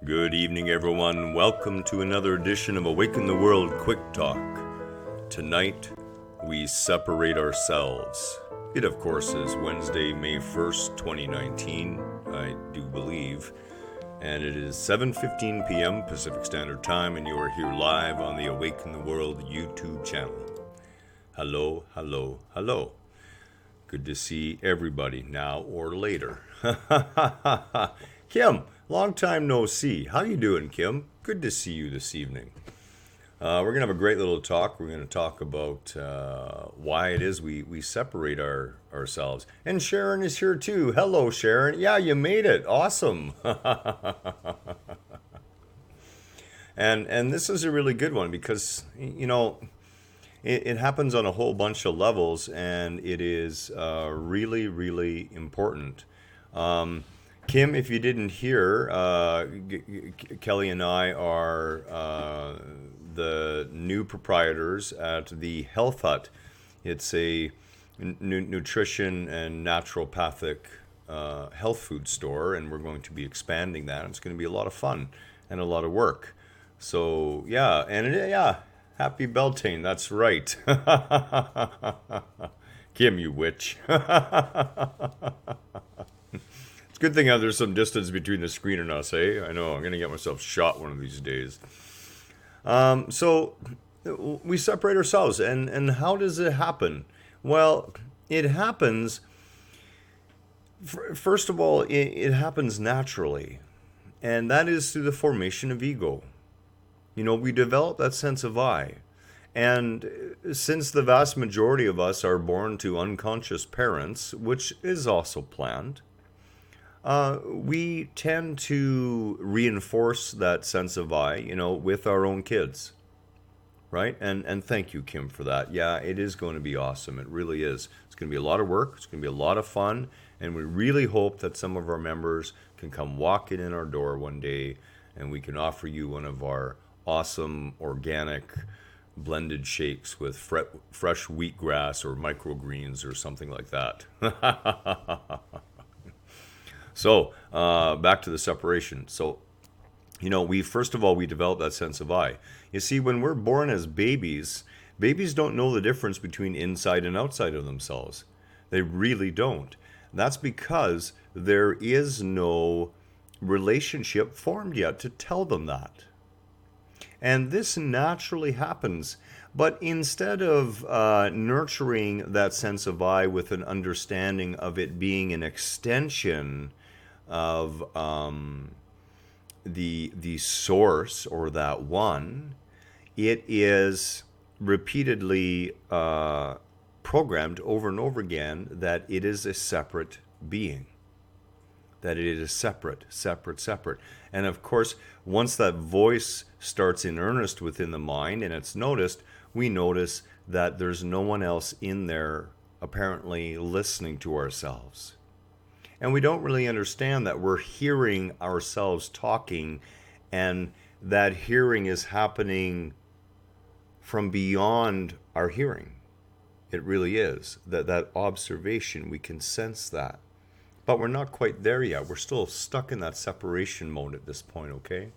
Good evening, everyone. Welcome to another edition of Awaken the World Quick Talk. Tonight, we separate ourselves. It, of course, is Wednesday, May 1st, 2019, I do believe, and it is 7:15 p.m. Pacific Standard Time, and you are here live on the Awaken the World YouTube channel. Hello, hello, hello. Good to see everybody now or later. Kim, long time no see. How you doing, Kim? Good to see you this evening. We're going to have a great little talk. We're going to talk about why it is we separate ourselves. And Sharon is here too. Hello, Sharon. Yeah, you made it. Awesome. And this is a really good one because, it happens on a whole bunch of levels, and it is really, really important. Kim, if you didn't hear, Kelly and I are the new proprietors at the Health Hut. It's a nutrition and naturopathic health food store, and we're going to be expanding that. It's going to be a lot of fun and a lot of work. So, yeah, happy Beltane, that's right. Kim, you witch. It's a good thing there's some distance between the screen and us, eh? I know, I'm going to get myself shot one of these days. So, we separate ourselves, and how does it happen? Well, it happens, first of all, it happens naturally, and that is through the formation of ego. We develop that sense of I. And since the vast majority of us are born to unconscious parents, which is also planned, we tend to reinforce that sense of I, with our own kids, right? And thank you, Kim, for that. Yeah, it is going to be awesome. It really is. It's going to be a lot of work. It's going to be a lot of fun. And we really hope that some of our members can come walking in our door one day and we can offer you one of our awesome organic blended shakes with fresh wheatgrass or microgreens or something like that. So, back to the separation. So, first of all, we develop that sense of I. You see, when we're born as babies don't know the difference between inside and outside of themselves. They really don't. That's because there is no relationship formed yet to tell them that. And this naturally happens. But instead of nurturing that sense of I with an understanding of it being an extension of the source or that one, it is repeatedly programmed over and over again that it is a separate being. That it is separate. And of course, once that voice starts in earnest within the mind and it's noticed, we notice that there's no one else in there apparently listening to ourselves. And we don't really understand that we're hearing ourselves talking, and that hearing is happening from beyond our hearing. It really is. That observation, we can sense that. But we're not quite there yet. We're still stuck in that separation mode at this point, okay?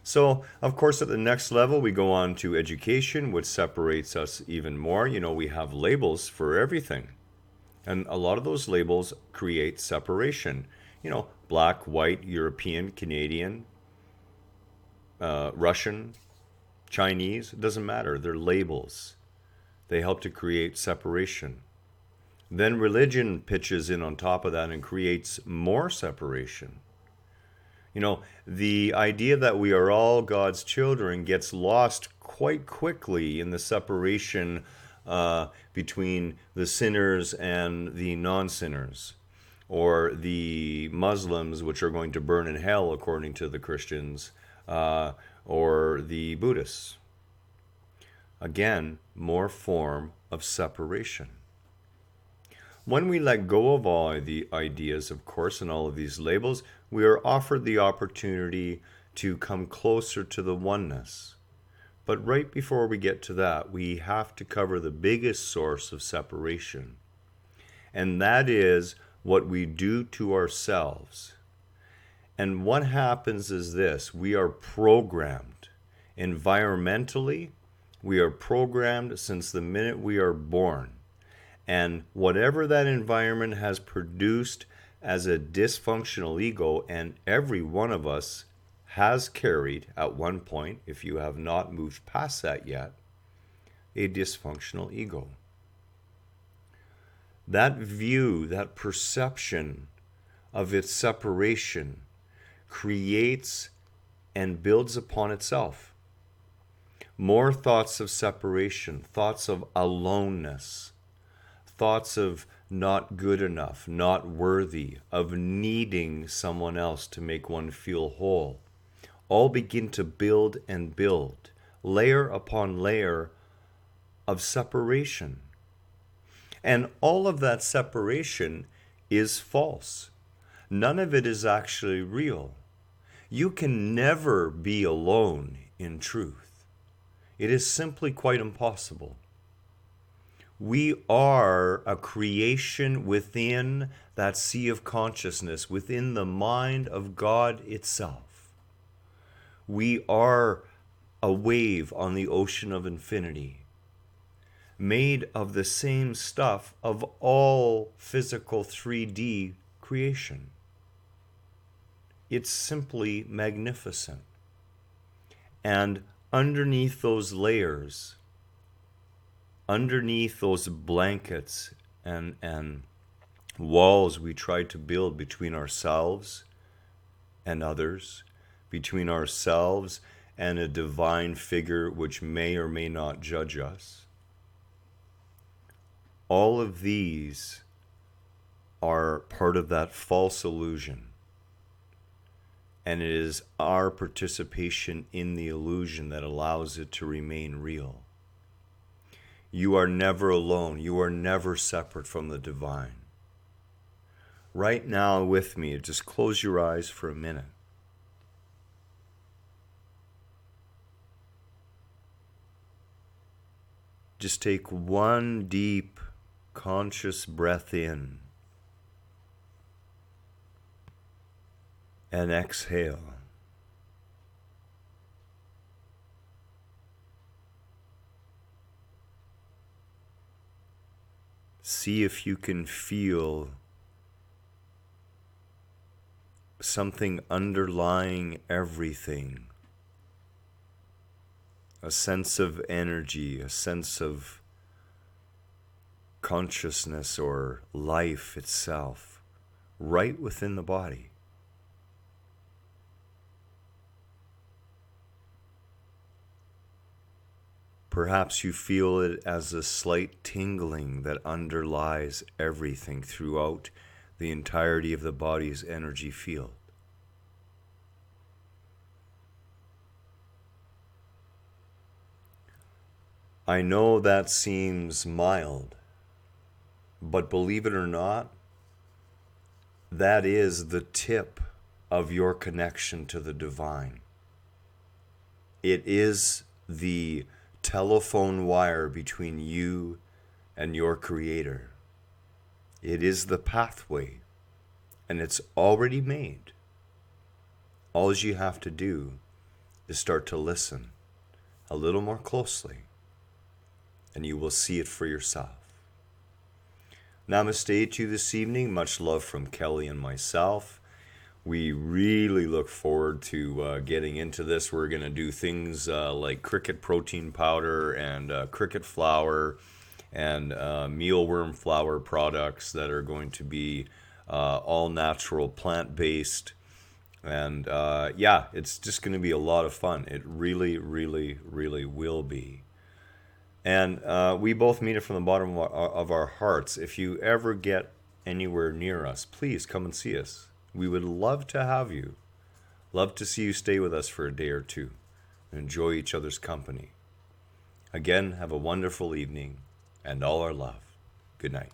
So, of course, at the next level, we go on to education, which separates us even more. We have labels for everything. And a lot of those labels create separation. Black, white, European, Canadian, Russian, Chinese, it doesn't matter. They're labels. They help to create separation. Then religion pitches in on top of that and creates more separation. The idea that we are all God's children gets lost quite quickly in the separation between the sinners and the non-sinners, or the Muslims, which are going to burn in hell according to the Christians, or the Buddhists. Again, more form of separation. When we let go of all the ideas, of course, and all of these labels, we are offered the opportunity to come closer to the oneness. But right before we get to that, we have to cover the biggest source of separation. And that is what we do to ourselves. And what happens is this: we are programmed environmentally, we are programmed since the minute we are born. And whatever that environment has produced as a dysfunctional ego, and every one of us has carried at one point, if you have not moved past that yet, a dysfunctional ego. That view, that perception of its separation creates and builds upon itself more thoughts of separation, thoughts of aloneness, thoughts of not good enough, not worthy, of needing someone else to make one feel whole, all begin to build and build, layer upon layer of separation. And all of that separation is false. None of it is actually real. You can never be alone in truth. It is simply quite impossible. We are a creation within that sea of consciousness, within the mind of God itself. We are a wave on the ocean of infinity, made of the same stuff of all physical 3D creation. It's simply magnificent. And underneath those layers, underneath those blankets and walls we try to build between ourselves and others, between ourselves and a divine figure which may or may not judge us, all of these are part of that false illusion. And it is our participation in the illusion that allows it to remain real. You are never alone. You are never separate from the divine. Right now with me, just close your eyes for a minute. Just take one deep, conscious breath in and exhale. See if you can feel something underlying everything. A sense of energy, a sense of consciousness or life itself, right within the body. Perhaps you feel it as a slight tingling that underlies everything throughout the entirety of the body's energy field. I know that seems mild, but believe it or not, that is the tip of your connection to the divine. It is the telephone wire between you and your Creator. It is the pathway, and it's already made. All you have to do is start to listen a little more closely, and you will see it for yourself. Namaste to you this evening. Much love from Kelly and myself. We really look forward to getting into this. We're going to do things like cricket protein powder and cricket flour and mealworm flour products that are going to be all natural, plant-based. And yeah, it's just going to be a lot of fun. It really, really, really will be. And we both mean it from the bottom of our hearts. If you ever get anywhere near us, please come and see us. We would love to have you. Love to see you stay with us for a day or two and enjoy each other's company. Again, have a wonderful evening and all our love. Good night.